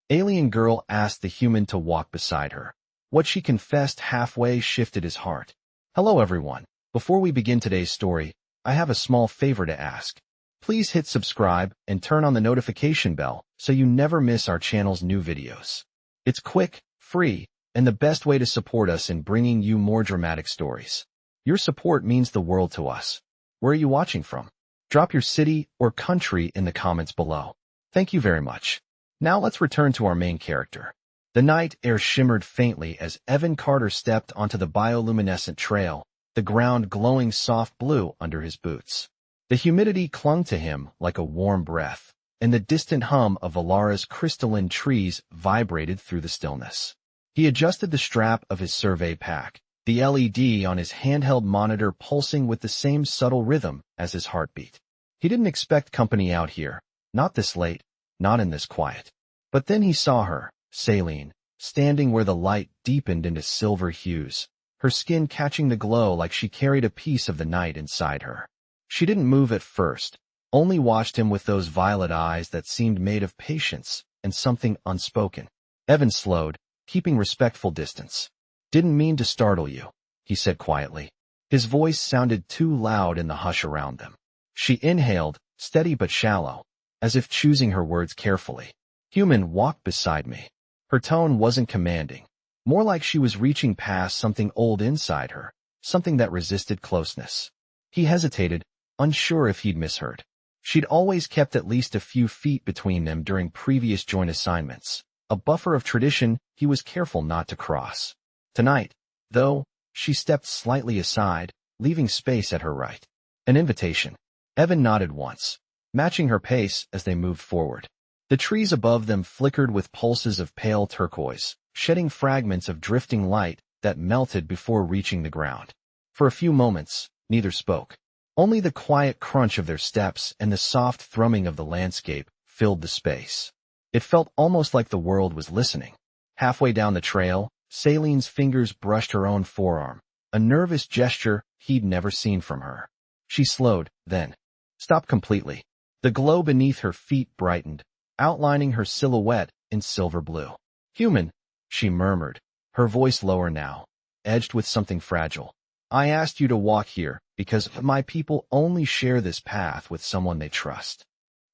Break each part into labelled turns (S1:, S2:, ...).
S1: Alien girl asked the human to walk beside her. What she confessed halfway shifted his heart. Hello everyone. Before we begin today's story, I have a small favor to ask. Please hit subscribe and turn on the notification bell so you never miss our channel's new videos. It's quick, free, and the best way to support us in bringing you more dramatic stories. Your support means the world to us. Where are you watching from? Drop your city or country in the comments below. Thank you very much. Now let's return to our main character. The night air shimmered faintly as Evan Carter stepped onto the bioluminescent trail, the ground glowing soft blue under his boots. The humidity clung to him like a warm breath, and the distant hum of Valara's crystalline trees vibrated through the stillness. He adjusted the strap of his survey pack, the LED on his handheld monitor pulsing with the same subtle rhythm as his heartbeat. He didn't expect company out here, not this late, not in this quiet. But then he saw her, Saline, standing where the light deepened into silver hues, her skin catching the glow like she carried a piece of the night inside her. She didn't move at first, only watched him with those violet eyes that seemed made of patience and something unspoken. Evan slowed, keeping respectful distance. Didn't mean to startle you, he said quietly. His voice sounded too loud in the hush around them. She inhaled, steady but shallow, as if choosing her words carefully. Human, walk beside me. Her tone wasn't commanding, more like she was reaching past something old inside her, something that resisted closeness. He hesitated, unsure if he'd misheard. She'd always kept at least a few feet between them during previous joint assignments, a buffer of tradition he was careful not to cross. Tonight, though, she stepped slightly aside, leaving space at her right. An invitation. Evan nodded once, matching her pace as they moved forward. The trees above them flickered with pulses of pale turquoise, shedding fragments of drifting light that melted before reaching the ground. For a few moments, neither spoke. Only the quiet crunch of their steps and the soft thrumming of the landscape filled the space. It felt almost like the world was listening. Halfway down the trail, Saline's fingers brushed her own forearm, a nervous gesture he'd never seen from her. She slowed, then stopped completely. The glow beneath her feet brightened, outlining her silhouette in silver blue. Human, she murmured, her voice lower now, edged with something fragile. I asked you to walk here because my people only share this path with someone they trust.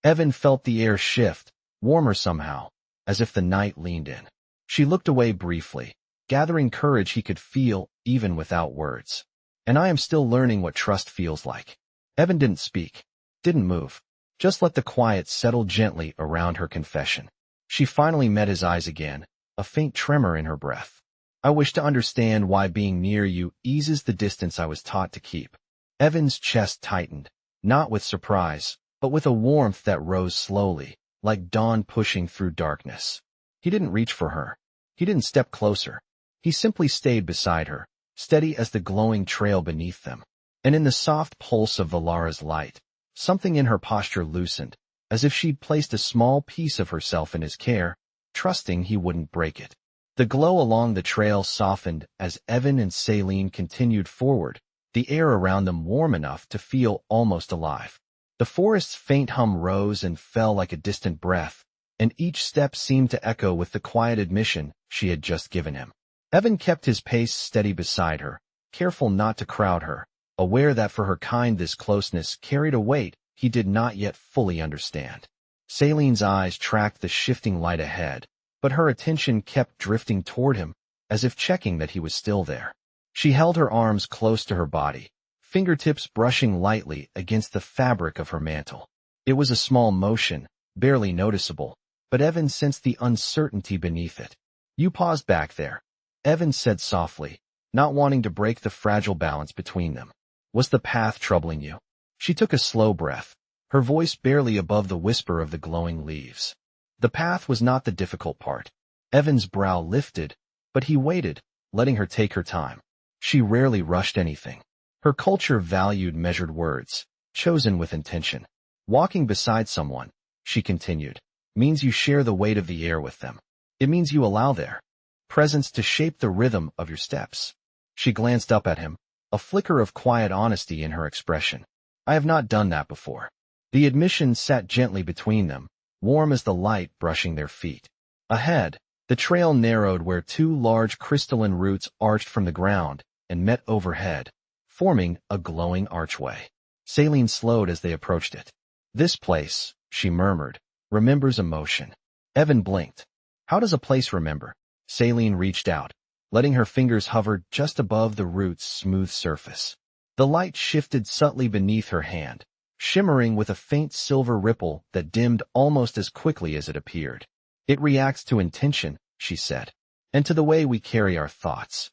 S1: Evan felt the air shift, warmer somehow, as if the night leaned in. She looked away briefly, gathering courage he could feel even without words. And I am still learning what trust feels like. Evan didn't speak, didn't move, just let the quiet settle gently around her confession. She finally met his eyes again, a faint tremor in her breath. I wish to understand why being near you eases the distance I was taught to keep. Evan's chest tightened, not with surprise, but with a warmth that rose slowly, like dawn pushing through darkness. He didn't reach for her. He didn't step closer. He simply stayed beside her, steady as the glowing trail beneath them. And in the soft pulse of Valara's light, something in her posture loosened, as if she'd placed a small piece of herself in his care, trusting he wouldn't break it. The glow along the trail softened as Evan and Saline continued forward, the air around them warm enough to feel almost alive. The forest's faint hum rose and fell like a distant breath, and each step seemed to echo with the quiet admission she had just given him. Evan kept his pace steady beside her, careful not to crowd her, aware that for her kind this closeness carried a weight he did not yet fully understand. Saline's eyes tracked the shifting light ahead, but her attention kept drifting toward him, as if checking that he was still there. She held her arms close to her body, fingertips brushing lightly against the fabric of her mantle. It was a small motion, barely noticeable, but Evan sensed the uncertainty beneath it. You paused back there, Evan said softly, not wanting to break the fragile balance between them. Was the path troubling you? She took a slow breath, her voice barely above the whisper of the glowing leaves. The path was not the difficult part. Evan's brow lifted, but he waited, letting her take her time. She rarely rushed anything. Her culture valued measured words, chosen with intention. Walking beside someone, she continued, means you share the weight of the air with them. It means you allow their presence to shape the rhythm of your steps. She glanced up at him, a flicker of quiet honesty in her expression. I have not done that before. The admission sat gently between them, warm as the light brushing their feet. Ahead, the trail narrowed where two large crystalline roots arched from the ground and met overhead, forming a glowing archway. Saline slowed as they approached it. This place, she murmured, remembers emotion. Evan blinked. How does a place remember? Saline reached out, letting her fingers hover just above the root's smooth surface. The light shifted subtly beneath her hand, shimmering with a faint silver ripple that dimmed almost as quickly as it appeared. It reacts to intention, she said, and to the way we carry our thoughts.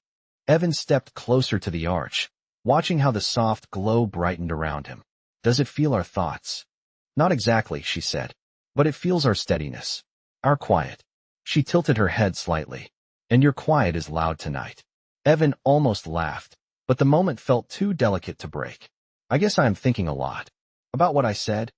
S1: Evan stepped closer to the arch, watching how the soft glow brightened around him. Does it feel our thoughts? Not exactly, she said, but it feels our steadiness, our quiet. She tilted her head slightly. And your quiet is loud tonight. Evan almost laughed, but the moment felt too delicate to break. I guess I am thinking a lot. About what I said?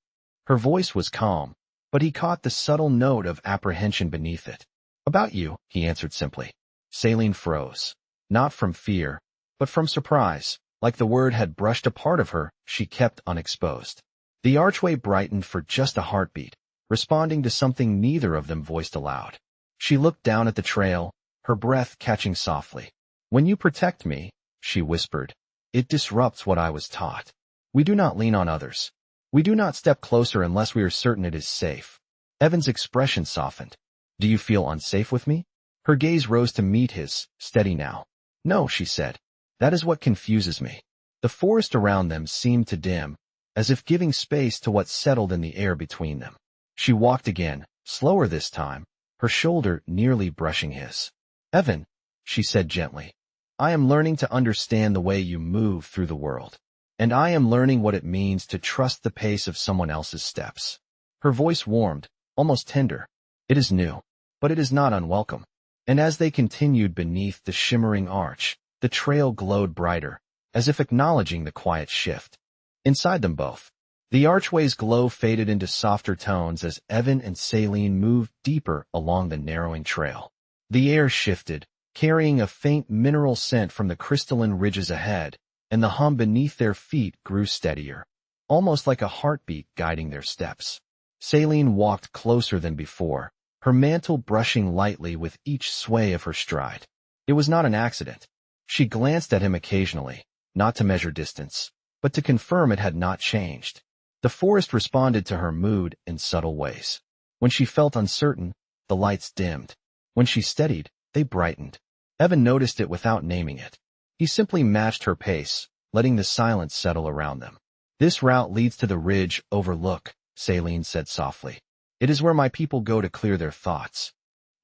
S1: Her voice was calm, but he caught the subtle note of apprehension beneath it. About you, he answered simply. Saline froze. Not from fear, but from surprise. Like the word had brushed a part of her, she kept unexposed. The archway brightened for just a heartbeat, responding to something neither of them voiced aloud. She looked down at the trail, her breath catching softly. When you protect me, she whispered, it disrupts what I was taught. We do not lean on others. We do not step closer unless we are certain it is safe. Evan's expression softened. Do you feel unsafe with me? Her gaze rose to meet his, steady now. No, she said. That is what confuses me. The forest around them seemed to dim, as if giving space to what settled in the air between them. She walked again, slower this time, her shoulder nearly brushing his. Evan, she said gently, I am learning to understand the way you move through the world, and I am learning what it means to trust the pace of someone else's steps. Her voice warmed, almost tender. It is new, but it is not unwelcome. And as they continued beneath the shimmering arch, the trail glowed brighter, as if acknowledging the quiet shift. Inside them both, the archway's glow faded into softer tones as Evan and Saline moved deeper along the narrowing trail. The air shifted, carrying a faint mineral scent from the crystalline ridges ahead, and the hum beneath their feet grew steadier, almost like a heartbeat guiding their steps. Saline walked closer than before, her mantle brushing lightly with each sway of her stride. It was not an accident. She glanced at him occasionally, not to measure distance, but to confirm it had not changed. The forest responded to her mood in subtle ways. When she felt uncertain, the lights dimmed. When she steadied, they brightened. Evan noticed it without naming it. He simply matched her pace, letting the silence settle around them. This route leads to the ridge overlook, Saline said softly. It is where my people go to clear their thoughts.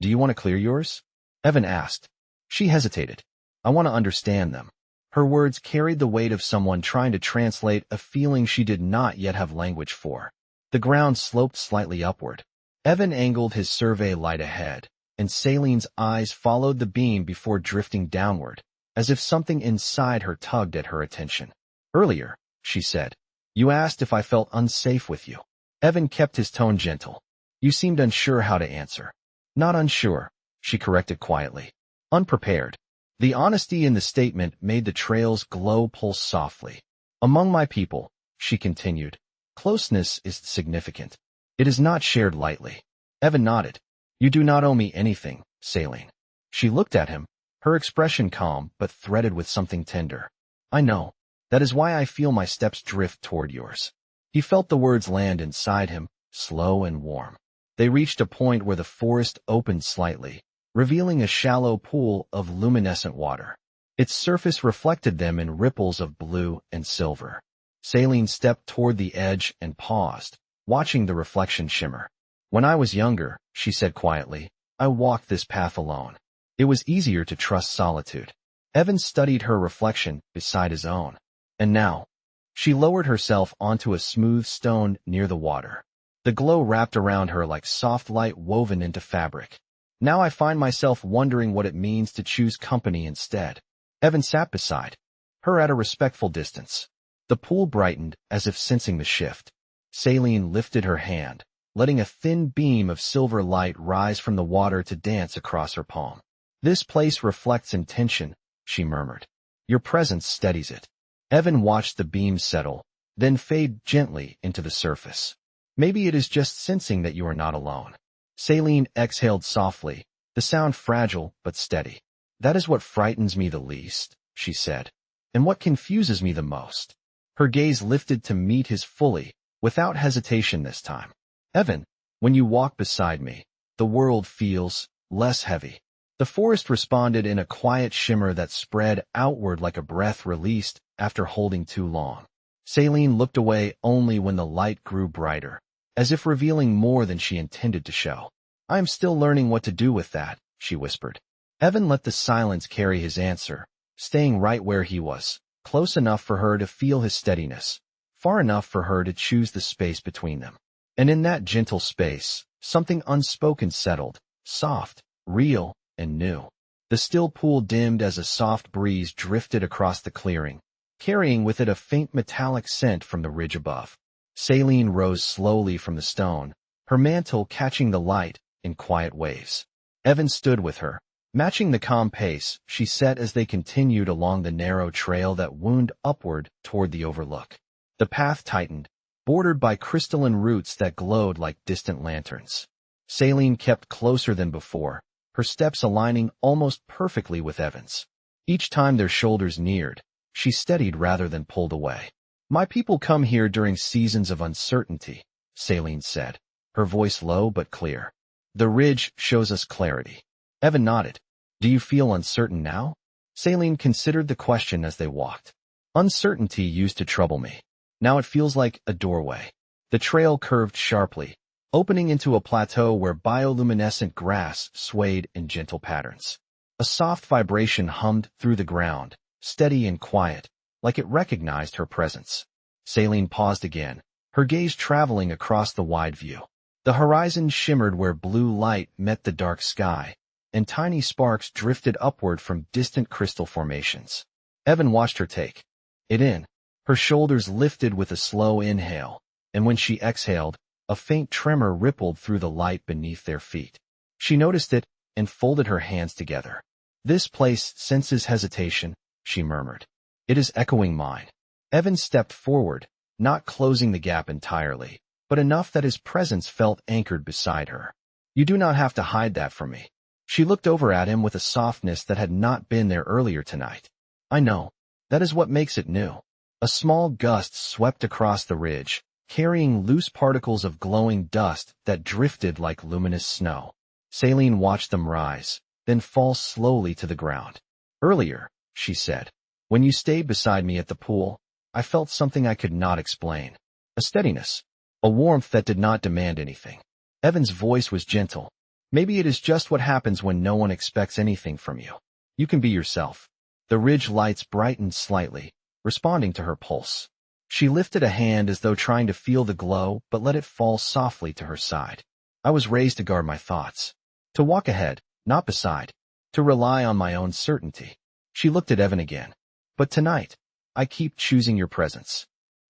S1: Do you want to clear yours? Evan asked. She hesitated. I want to understand them. Her words carried the weight of someone trying to translate a feeling she did not yet have language for. The ground sloped slightly upward. Evan angled his survey light ahead, and Saline's eyes followed the beam before drifting downward, as if something inside her tugged at her attention. Earlier, she said, you asked if I felt unsafe with you. Evan kept his tone gentle. You seemed unsure how to answer. Not unsure, she corrected quietly. Unprepared. The honesty in the statement made the trail's glow pulse softly. Among my people, she continued, closeness is significant. It is not shared lightly. Evan nodded. You do not owe me anything, Saline. She looked at him, her expression calm but threaded with something tender. I know. That is why I feel my steps drift toward yours. He felt the words land inside him, slow and warm. They reached a point where the forest opened slightly, revealing a shallow pool of luminescent water. Its surface reflected them in ripples of blue and silver. Saline stepped toward the edge and paused, watching the reflection shimmer. When I was younger, she said quietly, I walked this path alone. It was easier to trust solitude. Evan studied her reflection beside his own. And now, she lowered herself onto a smooth stone near the water. The glow wrapped around her like soft light woven into fabric. Now I find myself wondering what it means to choose company instead. Evan sat beside her at a respectful distance. The pool brightened as if sensing the shift. Saline lifted her hand, letting a thin beam of silver light rise from the water to dance across her palm. This place reflects intention, she murmured. Your presence steadies it. Evan watched the beam settle, then fade gently into the surface. Maybe it is just sensing that you are not alone. Saline exhaled softly, the sound fragile but steady. That is what frightens me the least, she said. And what confuses me the most. Her gaze lifted to meet his fully, without hesitation this time. Evan, when you walk beside me, the world feels less heavy. The forest responded in a quiet shimmer that spread outward like a breath released after holding too long. Saline looked away only when the light grew brighter, as if revealing more than she intended to show. I am still learning what to do with that, she whispered. Evan let the silence carry his answer, staying right where he was, close enough for her to feel his steadiness, far enough for her to choose the space between them. And in that gentle space, something unspoken settled, soft, real, and new. The still pool dimmed as a soft breeze drifted across the clearing, carrying with it a faint metallic scent from the ridge above. Saline rose slowly from the stone, her mantle catching the light in quiet waves. Evan stood with her, matching the calm pace she set as they continued along the narrow trail that wound upward toward the overlook. The path tightened, bordered by crystalline roots that glowed like distant lanterns. Saline kept closer than before, her steps aligning almost perfectly with Evan's. Each time their shoulders neared, she steadied rather than pulled away. My people come here during seasons of uncertainty, Saline said, her voice low but clear. The ridge shows us clarity. Evan nodded. Do you feel uncertain now? Saline considered the question as they walked. Uncertainty used to trouble me. Now it feels like a doorway. The trail curved sharply, opening into a plateau where bioluminescent grass swayed in gentle patterns. A soft vibration hummed through the ground, steady and quiet, like it recognized her presence. Saline paused again, her gaze traveling across the wide view. The horizon shimmered where blue light met the dark sky, and tiny sparks drifted upward from distant crystal formations. Evan watched her take it in. Her shoulders lifted with a slow inhale, and when she exhaled, a faint tremor rippled through the light beneath their feet. She noticed it and folded her hands together. This place senses hesitation, she murmured. It is echoing mine. Evan stepped forward, not closing the gap entirely, but enough that his presence felt anchored beside her. You do not have to hide that from me. She looked over at him with a softness that had not been there earlier tonight. I know. That is what makes it new. A small gust swept across the ridge, carrying loose particles of glowing dust that drifted like luminous snow. Saline watched them rise, then fall slowly to the ground. Earlier, she said, when you stayed beside me at the pool, I felt something I could not explain. A steadiness. A warmth that did not demand anything. Evan's voice was gentle. Maybe it is just what happens when no one expects anything from you. You can be yourself. The ridge lights brightened slightly, responding to her pulse. She lifted a hand as though trying to feel the glow, but let it fall softly to her side. I was raised to guard my thoughts. To walk ahead, not beside. To rely on my own certainty. She looked at Evan again. But tonight, I keep choosing your presence.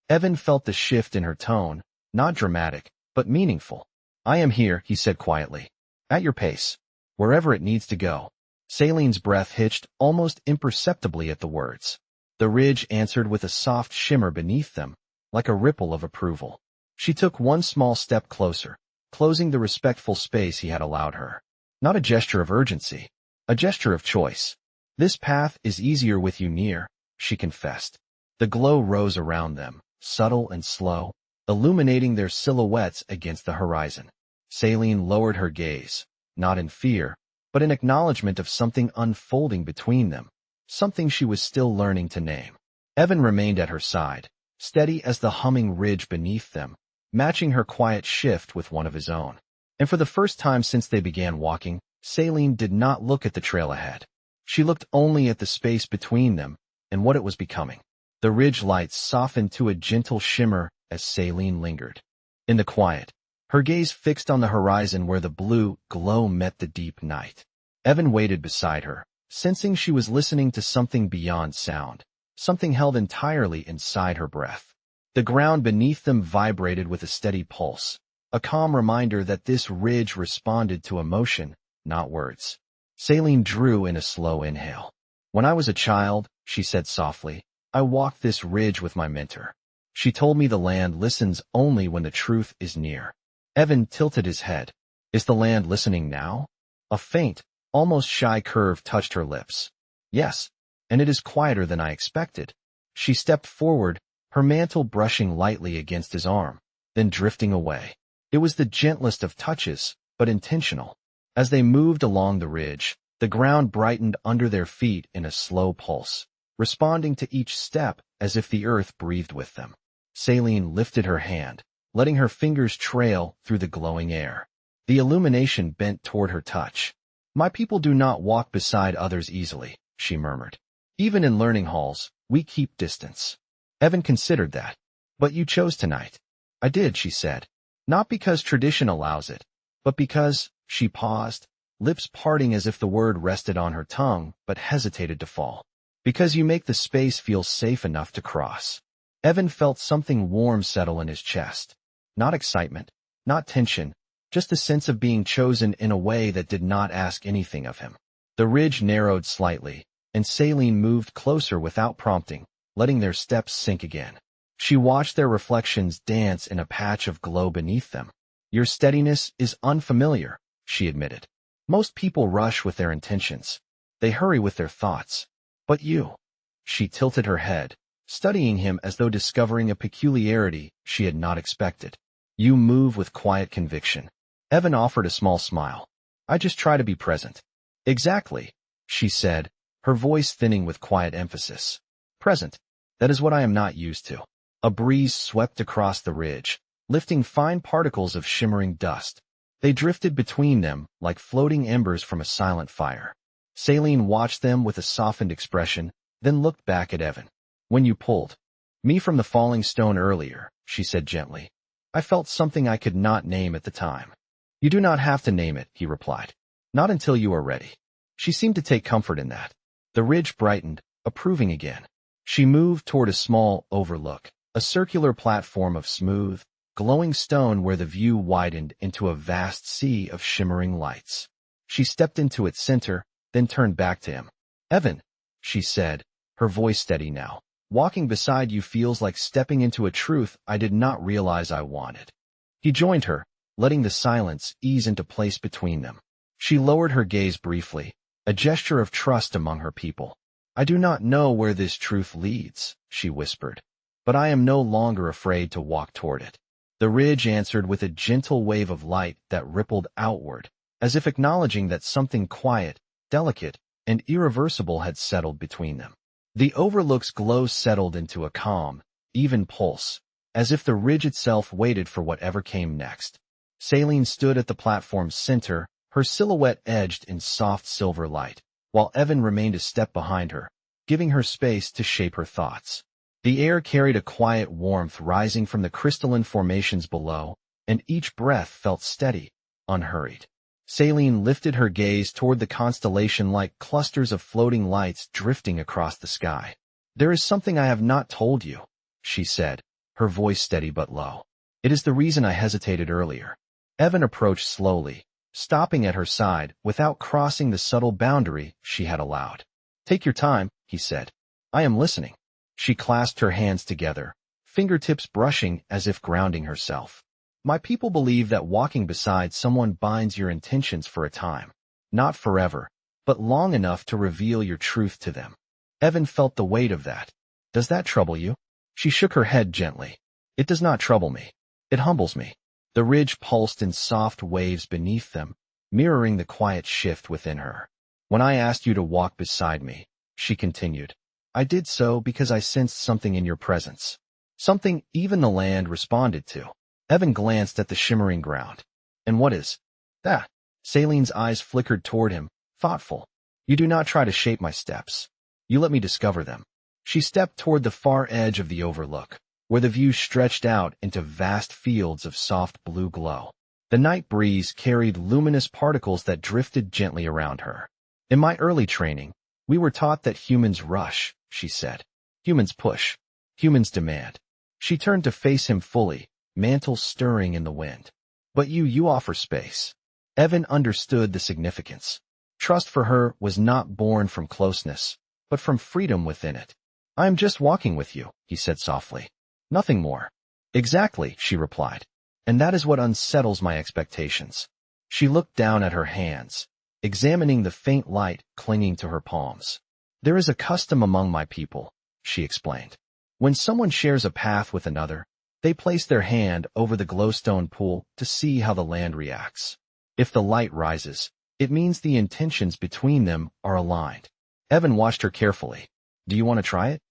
S1: Evan felt the shift in her tone, not dramatic, but meaningful. I am here, he said quietly. At your pace. Wherever it needs to go. Saline's breath hitched almost imperceptibly at the words. The ridge answered with a soft shimmer beneath them, like a ripple of approval. She took one small step closer, closing the respectful space he had allowed her. Not a gesture of urgency, a gesture of choice. This path is easier with you near, she confessed. The glow rose around them, subtle and slow, illuminating their silhouettes against the horizon. Saline lowered her gaze, not in fear, but in acknowledgement of something unfolding between them, something she was still learning to name. Evan remained at her side, steady as the humming ridge beneath them, matching her quiet shift with one of his own. And for the first time since they began walking, Saline did not look at the trail ahead. She looked only at the space between them and what it was becoming. The ridge lights softened to a gentle shimmer as Saline lingered. In the quiet, her gaze fixed on the horizon where the blue glow met the deep night. Evan waited beside her, sensing she was listening to something beyond sound, something held entirely inside her breath. The ground beneath them vibrated with a steady pulse, a calm reminder that this ridge responded to emotion, not words. Saline drew in a slow inhale. When I was a child, she said softly, I walked this ridge with my mentor. She told me the land listens only when the truth is near. Evan tilted his head. Is the land listening now? A faint, almost shy curve touched her lips. Yes, and it is quieter than I expected. She stepped forward, her mantle brushing lightly against his arm, then drifting away. It was the gentlest of touches, but intentional. As they moved along the ridge, the ground brightened under their feet in a slow pulse, responding to each step as if the earth breathed with them. Saline lifted her hand, letting her fingers trail through the glowing air. The illumination bent toward her touch. My people do not walk beside others easily, she murmured. Even in learning halls, we keep distance. Evan considered that. But you chose tonight. I did, she said. Not because tradition allows it, but because, she paused, lips parting as if the word rested on her tongue but hesitated to fall. Because you make the space feel safe enough to cross. Evan felt something warm settle in his chest. Not excitement, not tension, just a sense of being chosen in a way that did not ask anything of him. The ridge narrowed slightly, and Saline moved closer without prompting, letting their steps sink again. She watched their reflections dance in a patch of glow beneath them. Your steadiness is unfamiliar, she admitted. Most people rush with their intentions. They hurry with their thoughts. But you. She tilted her head, studying him as though discovering a peculiarity she had not expected. You move with quiet conviction. Evan offered a small smile. I just try to be present. Exactly, she said, her voice thinning with quiet emphasis. Present. That is what I am not used to. A breeze swept across the ridge, lifting fine particles of shimmering dust. They drifted between them like floating embers from a silent fire. Saline watched them with a softened expression, then looked back at Evan. When you pulled me from the falling stone earlier, she said gently, I felt something I could not name at the time. You do not have to name it, he replied. Not until you are ready. She seemed to take comfort in that. The ridge brightened, approving again. She moved toward a small overlook, a circular platform of smooth, glowing stone where the view widened into a vast sea of shimmering lights. She stepped into its center, then turned back to him. Evan, she said, her voice steady now. Walking beside you feels like stepping into a truth I did not realize I wanted. He joined her, letting the silence ease into place between them. She lowered her gaze briefly, a gesture of trust among her people. I do not know where this truth leads, she whispered, but I am no longer afraid to walk toward it. The ridge answered with a gentle wave of light that rippled outward, as if acknowledging that something quiet, delicate, and irreversible had settled between them. The overlook's glow settled into a calm, even pulse, as if the ridge itself waited for whatever came next. Saline stood at the platform's center, her silhouette edged in soft silver light, while Evan remained a step behind her, giving her space to shape her thoughts. The air carried a quiet warmth rising from the crystalline formations below, and each breath felt steady, unhurried. Saline lifted her gaze toward the constellation like clusters of floating lights drifting across the sky. There is something I have not told you, she said, her voice steady but low. It is the reason I hesitated earlier. Evan approached slowly, stopping at her side without crossing the subtle boundary she had allowed. Take your time, he said. I am listening. She clasped her hands together, fingertips brushing as if grounding herself. My people believe that walking beside someone binds your intentions for a time. Not forever, but long enough to reveal your truth to them. Evan felt the weight of that. Does that trouble you? She shook her head gently. It does not trouble me. It humbles me. The ridge pulsed in soft waves beneath them, mirroring the quiet shift within her. When I asked you to walk beside me, she continued, I did so because I sensed something in your presence. Something even the land responded to. Evan glanced at the shimmering ground. And what is that? Saline's eyes flickered toward him, thoughtful. You do not try to shape my steps. You let me discover them. She stepped toward the far edge of the overlook, where the view stretched out into vast fields of soft blue glow. The night breeze carried luminous particles that drifted gently around her. In my early training, we were taught that humans rush, she said. Humans push. Humans demand. She turned to face him fully, mantle stirring in the wind. But you offer space. Evan understood the significance. Trust for her was not born from closeness, but from freedom within it. I am just walking with you, he said softly. Nothing more. Exactly, she replied. And that is what unsettles my expectations. She looked down at her hands, examining the faint light clinging to her palms. There is a custom among my people, she explained. When someone shares a path with another, they place their hand over the glowstone pool to see how the land reacts. If the light rises, it means the intentions between them are aligned. Evan watched her carefully. Do you want to try it?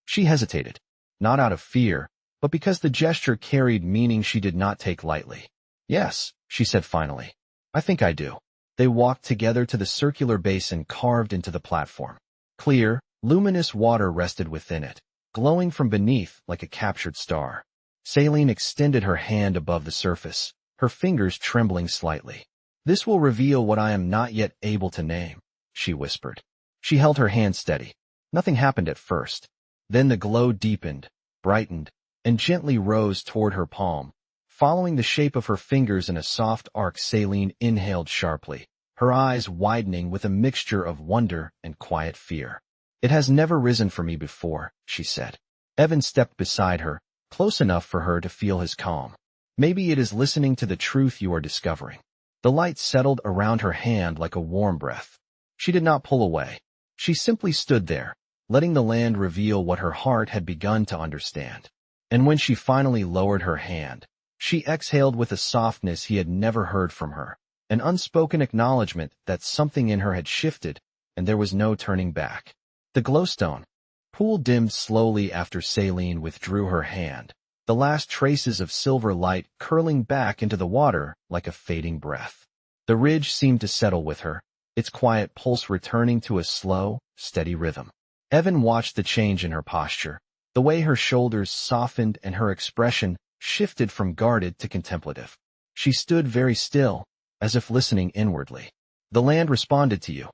S1: She hesitated, not out of fear, but because the gesture carried meaning she did not take lightly. Yes, she said finally. I think I do. They walked together to the circular basin carved into the platform. Clear, luminous water rested within it, glowing from beneath like a captured star. Saline extended her hand above the surface, her fingers trembling slightly. This will reveal what I am not yet able to name, she whispered. She held her hand steady. Nothing happened at first. Then the glow deepened, brightened, and gently rose toward her palm. Following the shape of her fingers in a soft arc, Saline inhaled sharply, her eyes widening with a mixture of wonder and quiet fear. It has never risen for me before, she said. Evan stepped beside her, close enough for her to feel his calm. Maybe it is listening to the truth you are discovering. The light settled around her hand like a warm breath. She did not pull away. She simply stood there, letting the land reveal what her heart had begun to understand. And when she finally lowered her hand, she exhaled with a softness he had never heard from her, an unspoken acknowledgement that something in her had shifted, and there was no turning back. The glowstone pool dimmed slowly after Saline withdrew her hand, the last traces of silver light curling back into the water like a fading breath. The ridge seemed to settle with her, its quiet pulse returning to a slow, steady rhythm. Evan watched the change in her posture, the way her shoulders softened and her expression shifted from guarded to contemplative. She stood very still, as if listening inwardly. The land responded to you,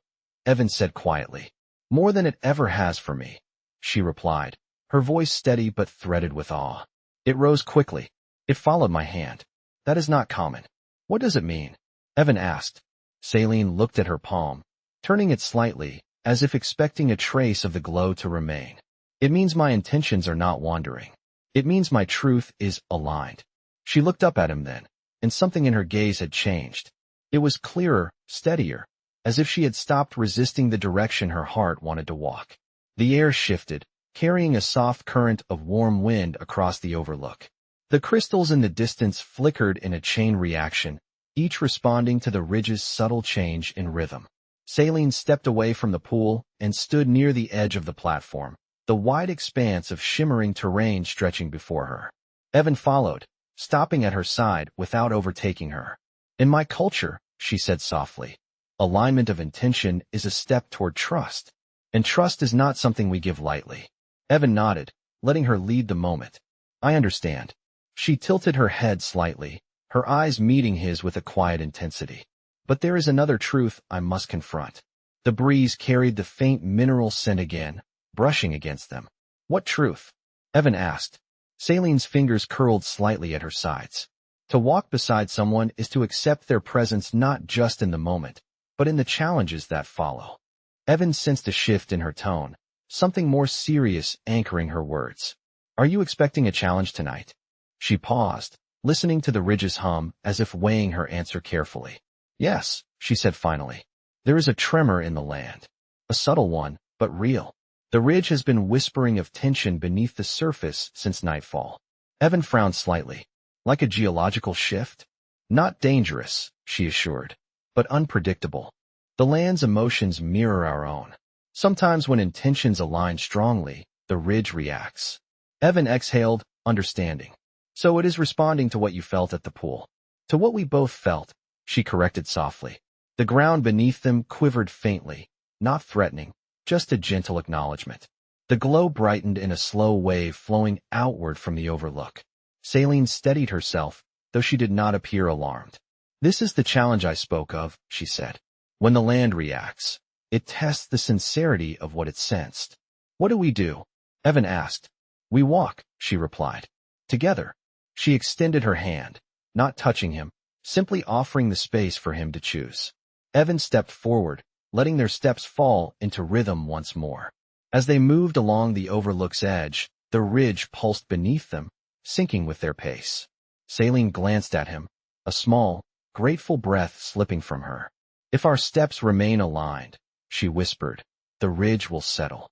S1: Evan said quietly. More than it ever has for me, she replied, her voice steady but threaded with awe. It rose quickly. It followed my hand. That is not common. What does it mean? Evan asked. Saline looked at her palm, turning it slightly, as if expecting a trace of the glow to remain. It means my intentions are not wandering. It means my truth is aligned. She looked up at him then, and something in her gaze had changed. It was clearer, steadier, as if she had stopped resisting the direction her heart wanted to walk. The air shifted, carrying a soft current of warm wind across the overlook. The crystals in the distance flickered in a chain reaction, each responding to the ridge's subtle change in rhythm. Saline stepped away from the pool and stood near the edge of the platform, the wide expanse of shimmering terrain stretching before her. Evan followed, stopping at her side without overtaking her. In my culture, she said softly, alignment of intention is a step toward trust, and trust is not something we give lightly. Evan nodded, letting her lead the moment. I understand. She tilted her head slightly, her eyes meeting his with a quiet intensity. But there is another truth I must confront. The breeze carried the faint mineral scent again, brushing against them. What truth? Evan asked. Saline's fingers curled slightly at her sides. To walk beside someone is to accept their presence not just in the moment, but in the challenges that follow. Evan sensed a shift in her tone, something more serious anchoring her words. Are you expecting a challenge tonight? She paused, listening to the ridge's hum as if weighing her answer carefully. Yes, she said finally. There is a tremor in the land. A subtle one, but real. The ridge has been whispering of tension beneath the surface since nightfall. Evan frowned slightly. Like a geological shift? Not dangerous, she assured, but unpredictable. The land's emotions mirror our own. Sometimes when intentions align strongly, the ridge reacts. Evan exhaled, understanding. So it is responding to what you felt at the pool. To what we both felt, she corrected softly. The ground beneath them quivered faintly, not threatening, just a gentle acknowledgement. The glow brightened in a slow wave flowing outward from the overlook. Saline steadied herself, though she did not appear alarmed. This is the challenge I spoke of, she said. When the land reacts, it tests the sincerity of what it sensed. What do we do? Evan asked. We walk, she replied. Together. She extended her hand, not touching him, simply offering the space for him to choose. Evan stepped forward, letting their steps fall into rhythm once more. As they moved along the overlook's edge, the ridge pulsed beneath them, syncing with their pace. Saline glanced at him, a small, grateful breath slipping from her. "If our steps remain aligned," she whispered, "the ridge will settle."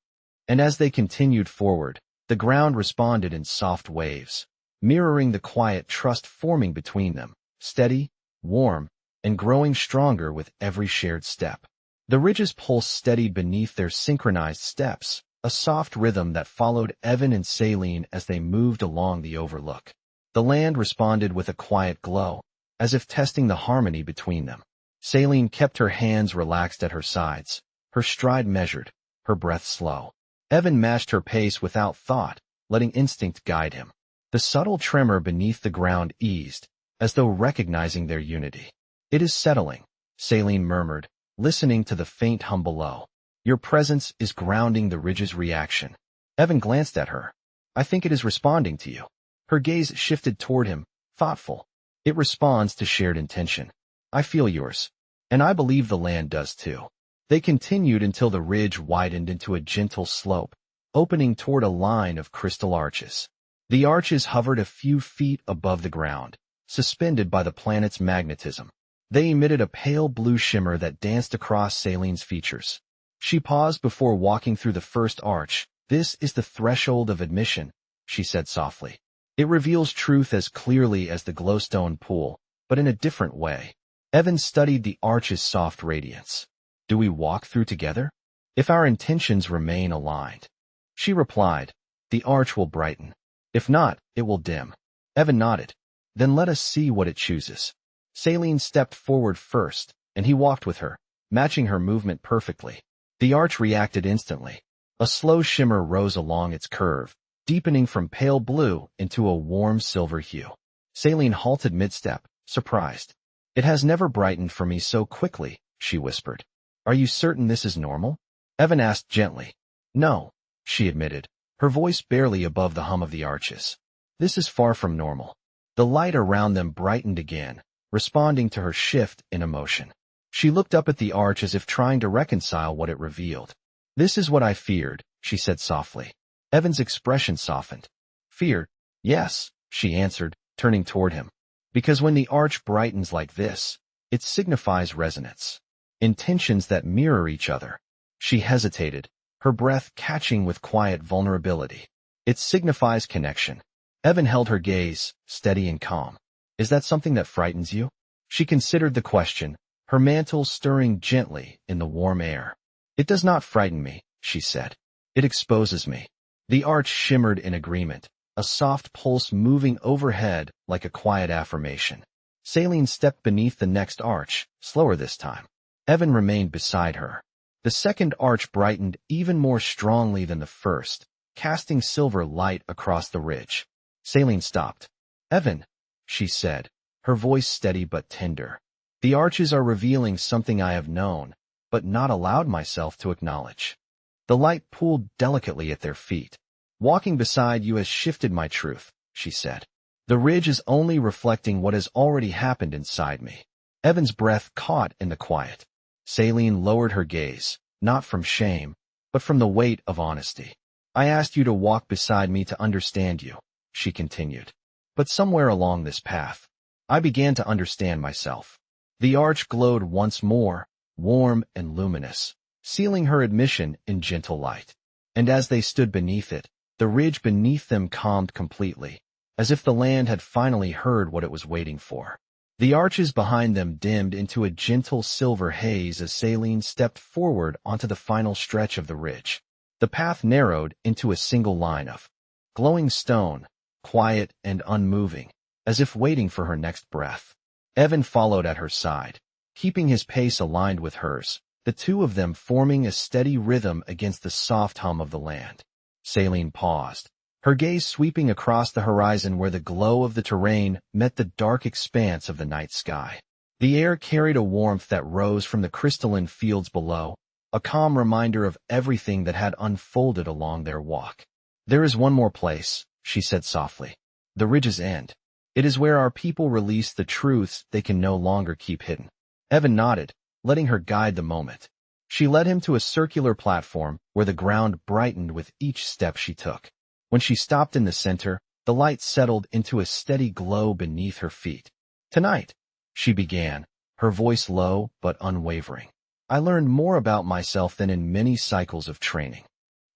S1: And as they continued forward, the ground responded in soft waves, mirroring the quiet trust forming between them, steady, warm, and growing stronger with every shared step. The ridge's pulse steadied beneath their synchronized steps, a soft rhythm that followed Evan and Saline as they moved along the overlook. The land responded with a quiet glow, as if testing the harmony between them. Saline kept her hands relaxed at her sides, her stride measured, her breath slow. Evan matched her pace without thought, letting instinct guide him. The subtle tremor beneath the ground eased, as though recognizing their unity. "It is settling," Saline murmured, listening to the faint hum below. "Your presence is grounding the ridge's reaction." Evan glanced at her. "I think it is responding to you." Her gaze shifted toward him, thoughtful. "It responds to shared intention. I feel yours. And I believe the land does too." They continued until the ridge widened into a gentle slope, opening toward a line of crystal arches. The arches hovered a few feet above the ground, suspended by the planet's magnetism. They emitted a pale blue shimmer that danced across Saline's features. She paused before walking through the first arch. "This is the threshold of admission," she said softly. "It reveals truth as clearly as the glowstone pool, but in a different way." Evan studied the arch's soft radiance. "Do we walk through together?" "If our intentions remain aligned." She replied, "The arch will brighten. If not, it will dim." Evan nodded. "Then let us see what it chooses." Saline stepped forward first, and he walked with her, matching her movement perfectly. The arch reacted instantly. A slow shimmer rose along its curve, deepening from pale blue into a warm silver hue. Saline halted mid-step, surprised. "It has never brightened for me so quickly," she whispered. "Are you certain this is normal?" Evan asked gently. "No," she admitted, her voice barely above the hum of the arches. "This is far from normal." The light around them brightened again, responding to her shift in emotion. She looked up at the arch as if trying to reconcile what it revealed. "This is what I feared," she said softly. Evan's expression softened. "Fear? Yes," she answered, turning toward him. "Because when the arch brightens like this, it signifies resonance. Intentions that mirror each other." She hesitated, her breath catching with quiet vulnerability. "It signifies connection." Evan held her gaze, steady and calm. "Is that something that frightens you?" She considered the question, her mantle stirring gently in the warm air. "It does not frighten me," she said. "It exposes me." The arch shimmered in agreement, a soft pulse moving overhead like a quiet affirmation. Saline stepped beneath the next arch, slower this time. Evan remained beside her. The second arch brightened even more strongly than the first, casting silver light across the ridge. Saline stopped. "Evan," she said, her voice steady but tender. "The arches are revealing something I have known, but not allowed myself to acknowledge." The light pooled delicately at their feet. "Walking beside you has shifted my truth," she said. "The ridge is only reflecting what has already happened inside me." Evan's breath caught in the quiet. Saline lowered her gaze, not from shame, but from the weight of honesty. "I asked you to walk beside me to understand you," she continued. "But somewhere along this path, I began to understand myself." The arch glowed once more, warm and luminous, sealing her admission in gentle light. And as they stood beneath it, the ridge beneath them calmed completely, as if the land had finally heard what it was waiting for. The arches behind them dimmed into a gentle silver haze as Saline stepped forward onto the final stretch of the ridge. The path narrowed into a single line of glowing stone, quiet and unmoving, as if waiting for her next breath. Evan followed at her side, keeping his pace aligned with hers, the two of them forming a steady rhythm against the soft hum of the land. Saline paused, her gaze sweeping across the horizon where the glow of the terrain met the dark expanse of the night sky. The air carried a warmth that rose from the crystalline fields below, a calm reminder of everything that had unfolded along their walk. "There is one more place," she said softly. "The ridge's end. It is where our people release the truths they can no longer keep hidden." Evan nodded, letting her guide the moment. She led him to a circular platform where the ground brightened with each step she took. When she stopped in the center, the light settled into a steady glow beneath her feet. "Tonight," she began, her voice low but unwavering. I learned more about myself than in many cycles of training.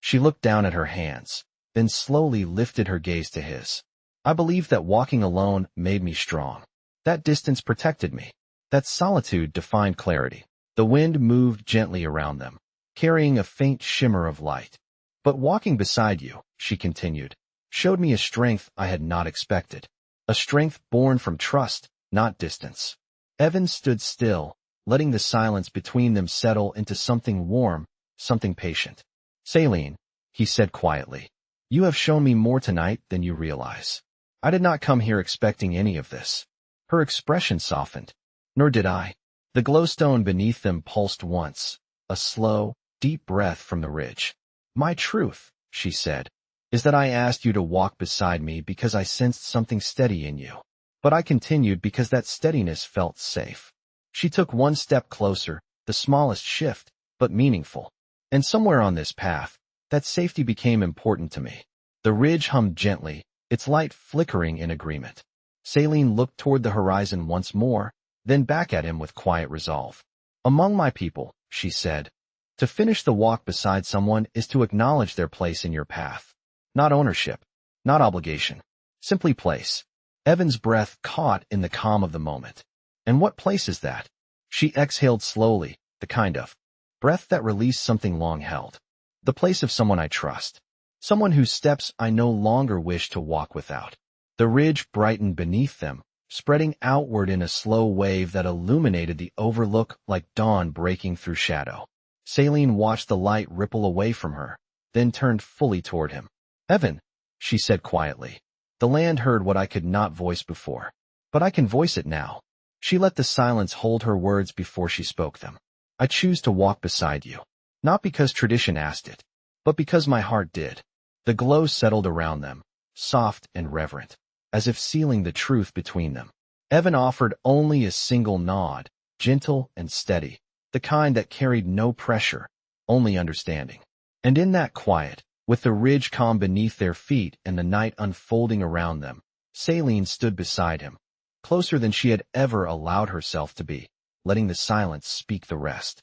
S1: She looked down at her hands, then slowly lifted her gaze to his. I believed that walking alone made me strong. That distance protected me. That solitude defined clarity. The wind moved gently around them, carrying a faint shimmer of light. But walking beside you, she continued, showed me a strength I had not expected. A strength born from trust, not distance. Evan stood still, letting the silence between them settle into something warm, something patient. Saline, he said quietly, you have shown me more tonight than you realize. I did not come here expecting any of this. Her expression softened. Nor did I. The glowstone beneath them pulsed once, a slow, deep breath from the ridge. My truth, she said, is that I asked you to walk beside me because I sensed something steady in you. But I continued because that steadiness felt safe. She took one step closer, the smallest shift, but meaningful. And somewhere on this path, that safety became important to me. The ridge hummed gently, its light flickering in agreement. Saline looked toward the horizon once more, then back at him with quiet resolve. Among my people, she said, to finish the walk beside someone is to acknowledge their place in your path. Not ownership, not obligation, simply place. Evan's breath caught in the calm of the moment. And what place is that? She exhaled slowly, the kind of breath that released something long held. The place of someone I trust. Someone whose steps I no longer wish to walk without. The ridge brightened beneath them, spreading outward in a slow wave that illuminated the overlook like dawn breaking through shadow. Saline watched the light ripple away from her, then turned fully toward him. Evan, she said quietly. The land heard what I could not voice before. But I can voice it now. She let the silence hold her words before she spoke them. I choose to walk beside you. Not because tradition asked it, but because my heart did. The glow settled around them, soft and reverent, as if sealing the truth between them. Evan offered only a single nod, gentle and steady, the kind that carried no pressure, only understanding. And in that quiet, with the ridge calm beneath their feet and the night unfolding around them, Saline stood beside him, closer than she had ever allowed herself to be, letting the silence speak the rest.